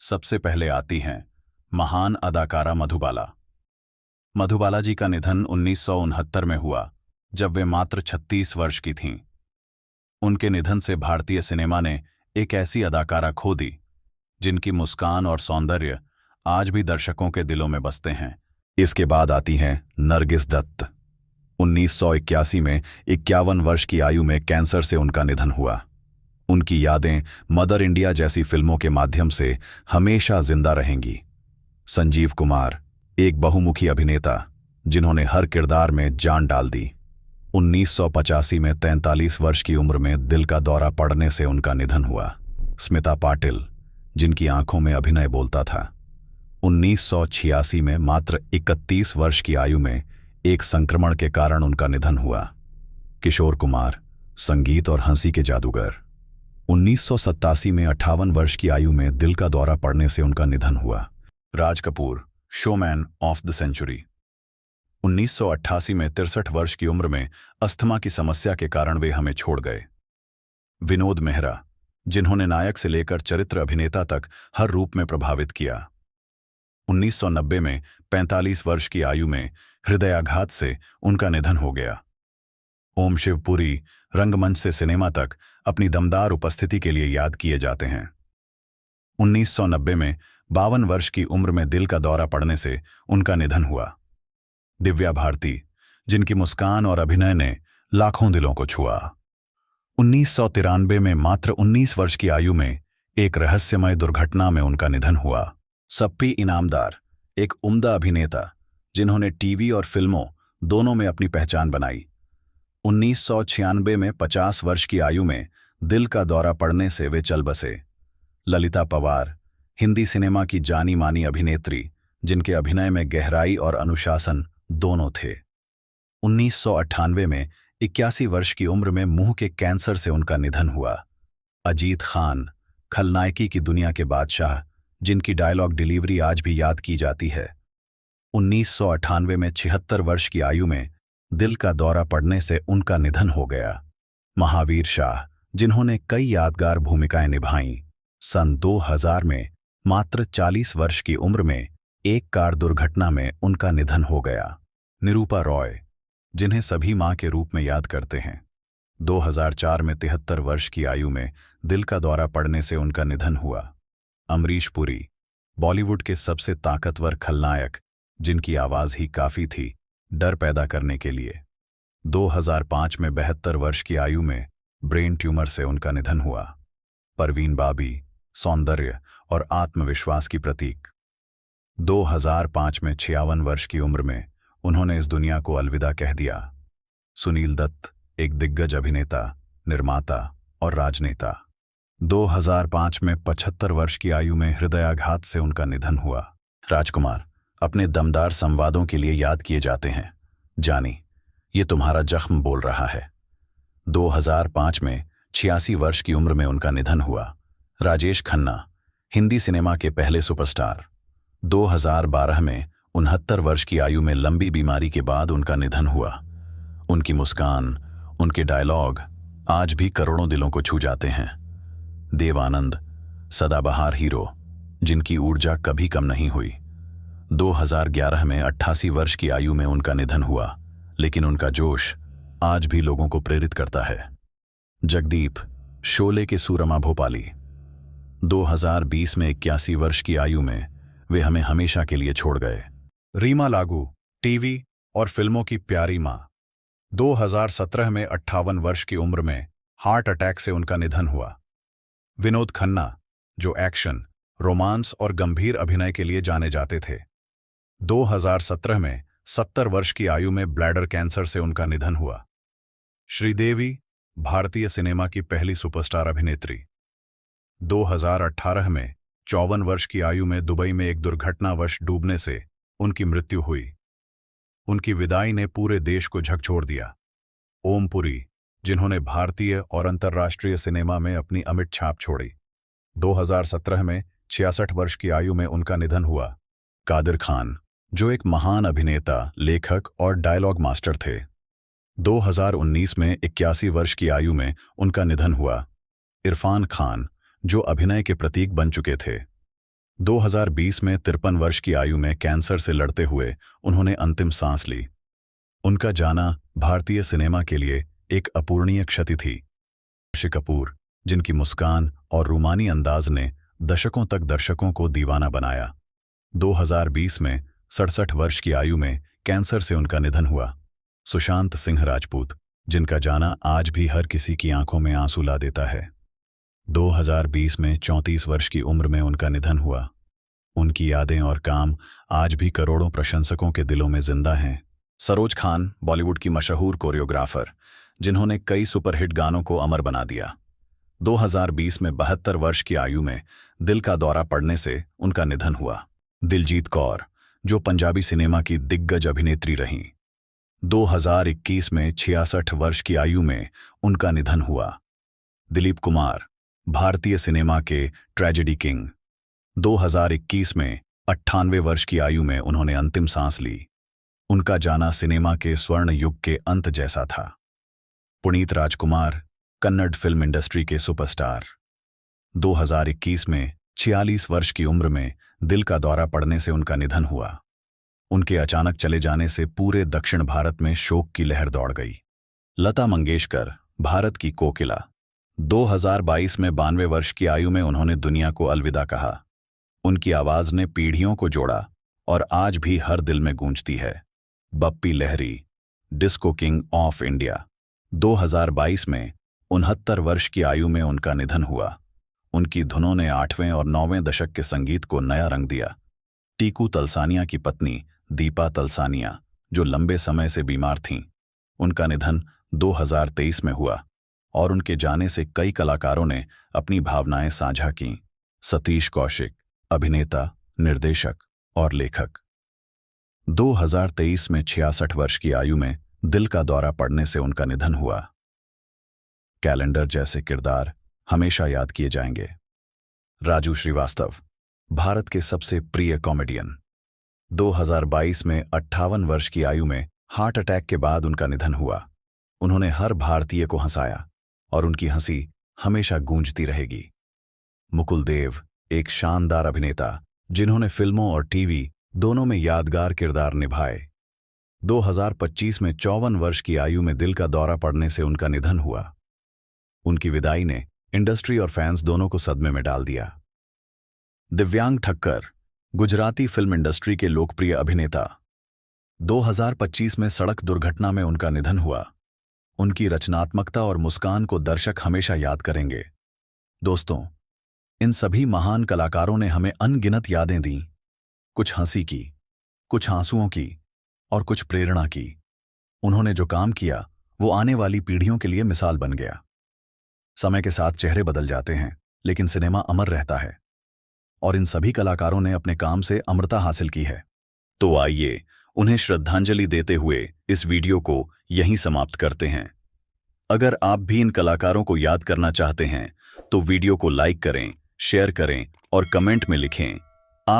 सबसे पहले आती हैं महान अदाकारा मधुबाला। मधुबाला जी का निधन 1969 में हुआ, जब वे मात्र 36 वर्ष की थीं। उनके निधन से भारतीय सिनेमा ने एक ऐसी अदाकारा खो दी जिनकी मुस्कान और सौंदर्य आज भी दर्शकों के दिलों में बसते हैं। इसके बाद आती हैं नरगिस दत्त। 1981 में 51 वर्ष की आयु में कैंसर से उनका निधन हुआ। उनकी यादें मदर इंडिया जैसी फिल्मों के माध्यम से हमेशा जिंदा रहेंगी। संजीव कुमार, एक बहुमुखी अभिनेता जिन्होंने हर किरदार में जान डाल दी। 1985 में 43 वर्ष की उम्र में दिल का दौरा पड़ने से उनका निधन हुआ। स्मिता पाटिल, जिनकी आंखों में अभिनय बोलता था। 1986 में मात्र 31 वर्ष की आयु में एक संक्रमण के कारण उनका निधन हुआ। किशोर कुमार, संगीत और हंसी के जादूगर। 1987 में 58 वर्ष की आयु में दिल का दौरा पड़ने से उनका निधन हुआ। Raj Kapoor, showman of the century. 1988 में 63 वर्ष की उम्र में अस्थमा की समस्या के कारण वे हमें छोड़ गए। विनोद मेहरा, जिन्होंने नायक से लेकर चरित्र अभिनेता तक हर रूप में प्रभावित किया। 1990 में 45 वर्ष की आयु में हृदयाघात से उनका निधन हो गया। ओम शिवपुरी रंगमंच से सिनेमा तक अपनी दमदार उपस्थिति के लिए याद किए जाते हैं। 1990 में 52 वर्ष की उम्र में दिल का दौरा पड़ने से उनका निधन हुआ। दिव्या भारती, जिनकी मुस्कान और अभिनय ने लाखों दिलों को छुआ। 1993 में मात्र 19 वर्ष की आयु में एक रहस्यमय दुर्घटना में उनका निधन हुआ। सप्पी इनामदार, एक उम्दा अभिनेता जिन्होंने टीवी और फिल्मों दोनों में अपनी पहचान बनाई। 1996 में 50 वर्ष की आयु में दिल का दौरा पड़ने से वे चल बसे। ललिता पवार, हिंदी सिनेमा की जानी मानी अभिनेत्री जिनके अभिनय में गहराई और अनुशासन दोनों थे। 1998 में 81 वर्ष की उम्र में मुंह के कैंसर से उनका निधन हुआ। अजीत खान, खलनायकी की दुनिया के बादशाह, जिनकी डायलॉग डिलीवरी आज भी याद की जाती है। 1998 में 76 वर्ष की आयु में दिल का दौरा पड़ने से उनका निधन हो गया। महावीर शाह, जिन्होंने कई यादगार भूमिकाएं निभाईं। सन 2000 में मात्र 40 वर्ष की उम्र में एक कार दुर्घटना में उनका निधन हो गया। निरूपा रॉय, जिन्हें सभी मां के रूप में याद करते हैं। 2004 में 73 वर्ष की आयु में दिल का दौरा पड़ने से उनका निधन हुआ। अमरीश पुरी, बॉलीवुड के सबसे ताकतवर खलनायक, जिनकी आवाज ही काफी थी डर पैदा करने के लिए। 2005 में 72 वर्ष की आयु में ब्रेन ट्यूमर से उनका निधन हुआ। परवीन बाबी, सौंदर्य और आत्मविश्वास की प्रतीक। 2005 में 56 वर्ष की उम्र में उन्होंने इस दुनिया को अलविदा कह दिया। सुनील दत्त, एक दिग्गज अभिनेता, निर्माता और राजनेता। 2005 में 75 वर्ष की आयु में हृदयाघात से उनका निधन हुआ। राजकुमार अपने दमदार संवादों के लिए याद किए जाते हैं। जानी, ये तुम्हारा जख्म बोल रहा है। 2005 में 86 वर्ष की उम्र में उनका निधन हुआ। राजेश खन्ना, हिंदी सिनेमा के पहले सुपरस्टार। 2012 में 69 वर्ष की आयु में लंबी बीमारी के बाद उनका निधन हुआ। उनकी मुस्कान, उनके डायलॉग आज भी करोड़ों दिलों को छू जाते हैं। देव आनंद, सदाबहार हीरो, जिनकी ऊर्जा कभी कम नहीं हुई। 2011 में 88 वर्ष की आयु में उनका निधन हुआ, लेकिन उनका जोश आज भी लोगों को प्रेरित करता है। जगदीप, शोले के सूरमा भोपाली। 2020 में 81 वर्ष की आयु में वे हमें हमेशा के लिए छोड़ गए। रीमा लागू, टीवी और फिल्मों की प्यारी मां। 2017 में 58 वर्ष की उम्र में हार्ट अटैक से उनका निधन हुआ। विनोद खन्ना, जो एक्शन, रोमांस और गंभीर अभिनय के लिए जाने जाते थे। 2017 में 70 वर्ष की आयु में ब्लैडर कैंसर से उनका निधन हुआ। श्रीदेवी, भारतीय सिनेमा की पहली सुपरस्टार अभिनेत्री। 2018 में 54 वर्ष की आयु में दुबई में एक दुर्घटनावश डूबने से उनकी मृत्यु हुई। उनकी विदाई ने पूरे देश को झकझोर दिया। ओम पुरी, जिन्होंने भारतीय और अंतर्राष्ट्रीय सिनेमा में अपनी अमिट छाप छोड़ी। 2017 में 66 वर्ष की आयु में उनका निधन हुआ। कादिर खान, जो एक महान अभिनेता, लेखक और डायलॉग मास्टर थे। 2019 में 81 वर्ष की आयु में उनका निधन हुआ। इरफान खान, जो अभिनय के प्रतीक बन चुके थे। 2020 में 53 वर्ष की आयु में कैंसर से लड़ते हुए उन्होंने अंतिम सांस ली। उनका जाना भारतीय सिनेमा के लिए एक अपूरणीय क्षति थी। ऋषि कपूर, जिनकी मुस्कान और रूमानी अंदाज ने दशकों तक दर्शकों को दीवाना बनाया, 2020 में 67 वर्ष की आयु में कैंसर से उनका निधन हुआ। सुशांत सिंह राजपूत, जिनका जाना आज भी हर किसी की आंखों में आंसू ला देता है, 2020 में 34 वर्ष की उम्र में उनका निधन हुआ। उनकी यादें और काम आज भी करोड़ों प्रशंसकों के दिलों में जिंदा हैं। सरोज खान, बॉलीवुड की मशहूर कोरियोग्राफर, जिन्होंने कई सुपरहिट गानों को अमर बना दिया, 2020 में 72 वर्ष की आयु में दिल का दौरा पड़ने से उनका निधन हुआ। दिलजीत कौर, जो पंजाबी सिनेमा की दिग्गज अभिनेत्री रहीं, 2021 में 66 वर्ष की आयु में उनका निधन हुआ। दिलीप कुमार, भारतीय सिनेमा के ट्रेजेडी किंग, 2021 में 98 वर्ष की आयु में उन्होंने अंतिम सांस ली। उनका जाना सिनेमा के स्वर्ण युग के अंत जैसा था। पुनीत राजकुमार, कन्नड़ फिल्म इंडस्ट्री के सुपरस्टार, 2021 में 46 वर्ष की उम्र में दिल का दौरा पड़ने से उनका निधन हुआ। उनके अचानक चले जाने से पूरे दक्षिण भारत में शोक की लहर दौड़ गई। लता मंगेशकर, भारत की कोकिला, 2022 में 92 वर्ष की आयु में उन्होंने दुनिया को अलविदा कहा। उनकी आवाज ने पीढ़ियों को जोड़ा और आज भी हर दिल में गूंजती है। Bappi Lahiri, disco king of India, 2022 में 69 वर्ष की आयु में उनका निधन हुआ। उनकी धुनों ने 8वें और 9वें दशक के संगीत को नया रंग दिया। टीकू तलसानिया की पत्नी दीपा तलसानिया, जो लंबे समय से बीमार थीं, उनका निधन 2023 में हुआ और उनके जाने से कई कलाकारों ने अपनी भावनाएं साझा कीं। सतीश कौशिक, अभिनेता, निर्देशक और लेखक, 2023 में 66 वर्ष की आयु में दिल का दौरा पड़ने से उनका निधन हुआ। कैलेंडर जैसे किरदार हमेशा याद किए जाएंगे। राजू श्रीवास्तव, भारत के सबसे प्रिय कॉमेडियन, 2022 में 58 वर्ष की आयु में हार्ट अटैक के बाद उनका निधन हुआ। उन्होंने हर भारतीय को हंसाया और उनकी हंसी हमेशा गूंजती रहेगी। मुकुल देव, एक शानदार अभिनेता, जिन्होंने फिल्मों और टीवी दोनों में यादगार किरदार निभाए, 2025 में 54 वर्ष की आयु में दिल का दौरा पड़ने से उनका निधन हुआ। उनकी विदाई ने इंडस्ट्री और फैंस दोनों को सदमे में डाल दिया। दिव्यांग ठक्कर, गुजराती फिल्म इंडस्ट्री के लोकप्रिय अभिनेता, 2025 में सड़क दुर्घटना में उनका निधन हुआ। उनकी रचनात्मकता और मुस्कान को दर्शक हमेशा याद करेंगे। दोस्तों, इन सभी महान कलाकारों ने हमें अनगिनत यादें दी, कुछ हंसी की, कुछ आंसुओं की और कुछ प्रेरणा की। उन्होंने जो काम किया वो आने वाली पीढ़ियों के लिए मिसाल बन गया। समय के साथ चेहरे बदल जाते हैं, लेकिन सिनेमा अमर रहता है और इन सभी कलाकारों ने अपने काम से अमरता हासिल की है। तो आइए उन्हें श्रद्धांजलि देते हुए इस वीडियो को यहीं समाप्त करते हैं। अगर आप भी इन कलाकारों को याद करना चाहते हैं तो वीडियो को लाइक करें, शेयर करें और कमेंट में लिखें